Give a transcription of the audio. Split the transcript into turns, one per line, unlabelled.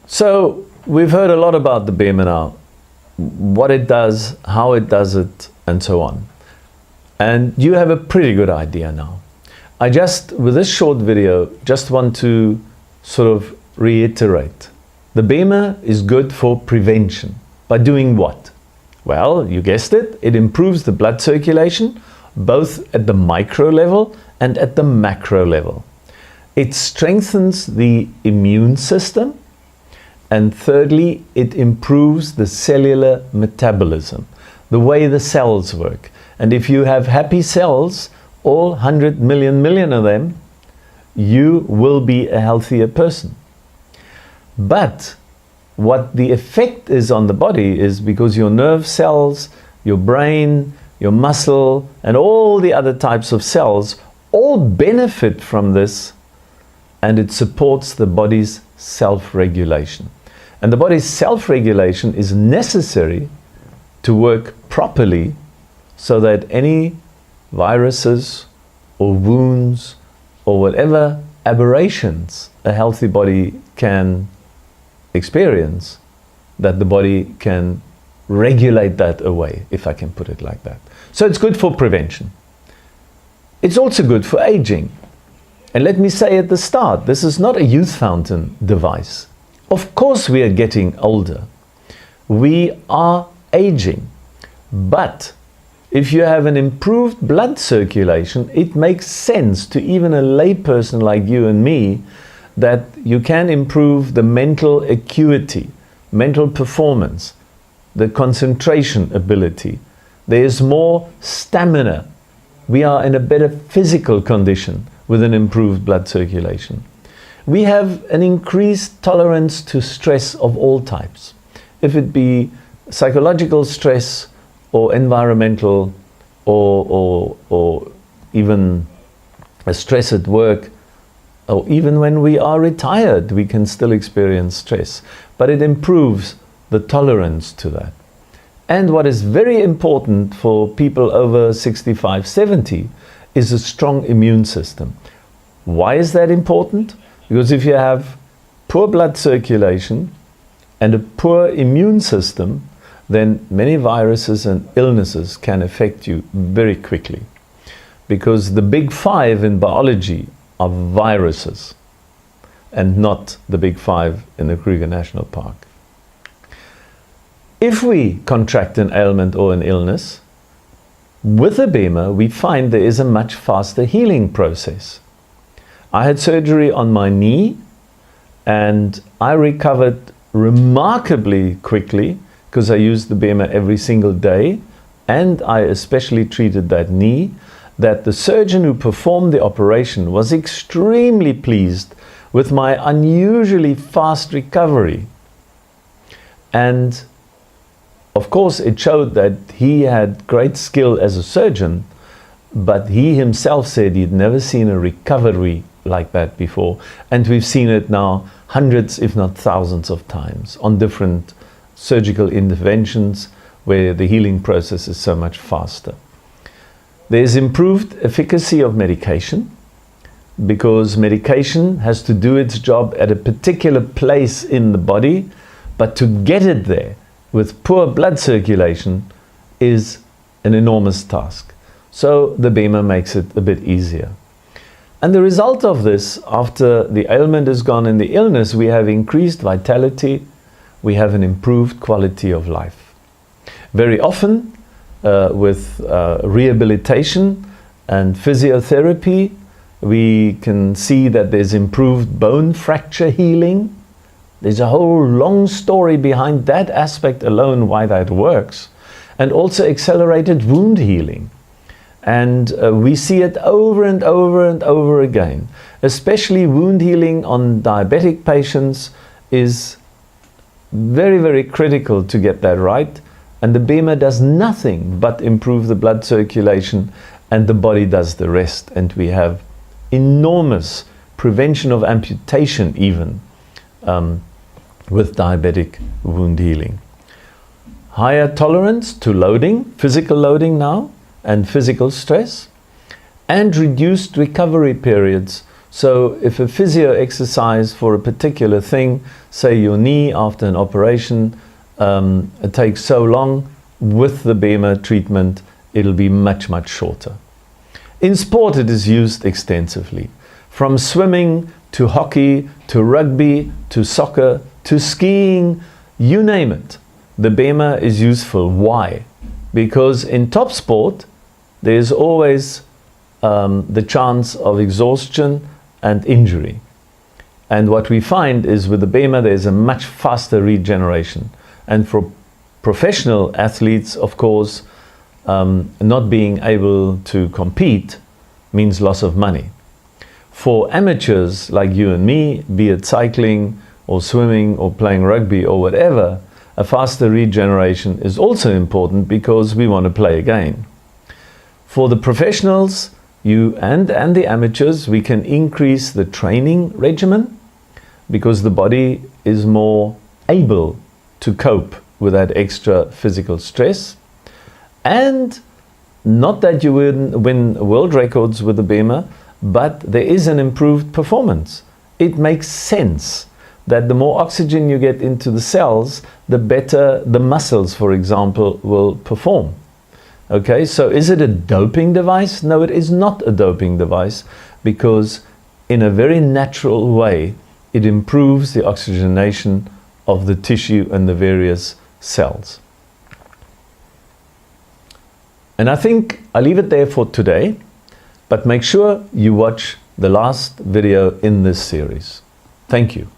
So we've heard a lot about the BEMER now, what it does, how it does it, and so on. And you have a pretty good idea now. I just, with this short video, just want to sort of reiterate. The BEMER is good for prevention. By doing what? Well, you guessed it, it improves the blood circulation, both at the micro level and at the macro level. It strengthens the immune system. And thirdly, it improves the cellular metabolism, the way the cells work. And if you have happy cells, all 100 million of them, you will be a healthier person. But what the effect is on the body is because your nerve cells, your brain, your muscle, and all the other types of cells all benefit from this, and it supports the body's self-regulation. And the body's self-regulation is necessary to work properly so that any viruses or wounds or whatever aberrations a healthy body can experience, that the body can regulate that away, if I can put it like that. So it's good for prevention. It's also good for aging. And let me say at the start, this is not a youth fountain device. Of course we are getting older. We are aging. But if you have an improved blood circulation, it makes sense to even a layperson like you and me that you can improve the mental acuity, mental performance, the concentration ability. There is more stamina. We are in a better physical condition with an improved blood circulation. We have an increased tolerance to stress of all types. If it be psychological stress or environmental or even a stress at work, or even when we are retired, we can still experience stress. But it improves the tolerance to that. And what is very important for people over 65, 70 is a strong immune system. Why is that important? Because if you have poor blood circulation and a poor immune system, then many viruses and illnesses can affect you very quickly. Because the big five in biology are viruses and not the big five in the Kruger National Park. If we contract an ailment or an illness, with the BEMER we find there is a much faster healing process. I had surgery on my knee and I recovered remarkably quickly because I used the BEMER every single day, and I especially treated that knee, that the surgeon who performed the operation was extremely pleased with my unusually fast recovery. And of course it showed that he had great skill as a surgeon, but he himself said he'd never seen a recovery like that before. And we've seen it now hundreds, if not thousands of times on different surgical interventions where the healing process is so much faster. There's improved efficacy of medication, because medication has to do its job at a particular place in the body, but to get it there with poor blood circulation is an enormous task. So the BEMER makes it a bit easier. And the result of this, after the ailment is gone and the illness, we have increased vitality, we have an improved quality of life. Very often with rehabilitation and physiotherapy, we can see that there's improved bone fracture healing. There's a whole long story behind that aspect alone, why that works. And also accelerated wound healing. And we see it over and over and over again. Especially wound healing on diabetic patients is very, very critical to get that right. And the BEMER does nothing but improve the blood circulation, and the body does the rest. And we have enormous prevention of amputation even with diabetic wound healing. Higher tolerance to loading, physical loading now, and physical stress, and reduced recovery periods, So if a physio exercise for a particular thing, say your knee after an operation, it takes so long, with the BEMER treatment, it'll be much, much shorter. In sport, it is used extensively. From swimming to hockey, to rugby, to soccer, to skiing, you name it. The BEMER is useful. Why? Because in top sport, there's always the chance of exhaustion and injury. And what we find is with the BEMER, there's a much faster regeneration. And for professional athletes, of course, not being able to compete means loss of money. For amateurs like you and me, be it cycling or swimming or playing rugby or whatever, a faster regeneration is also important because we want to play again. For the professionals, you and the amateurs, we can increase the training regimen because the body is more able to cope with that extra physical stress. And not that you win world records with the BEMER, but there is an improved performance. It makes sense that the more oxygen you get into the cells, the better the muscles, for example, will perform. Okay, so is it a doping device? No, it is not a doping device, because in a very natural way, it improves the oxygenation of the tissue and the various cells. And I think I'll leave it there for today, but make sure you watch the last video in this series. Thank you.